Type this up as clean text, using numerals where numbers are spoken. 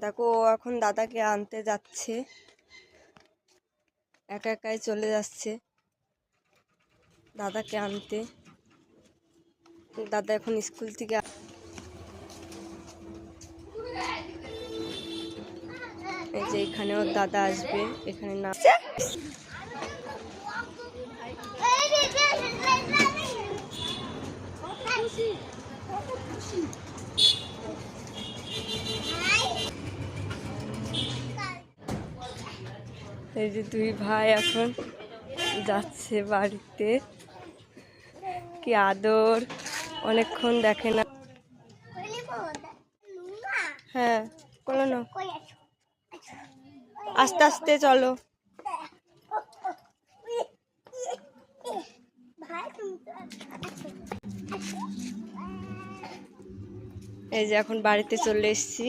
দেখো ও এখন দাদাকে আনতে যাচ্ছে, একা একাই চলে যাচ্ছে দাদাকে আনতে। দাদা এখন স্কুল থেকে এই যে এখানে ওর দাদা আসবে, এখানে না এই যে দুই ভাই এখন যাচ্ছে বাড়িতে। কি আদর, অনেকক্ষণ দেখে না। হ্যাঁ বলো না, আস্তে আস্তে চলো। এই যে এখন বাড়িতে চলে এসেছি।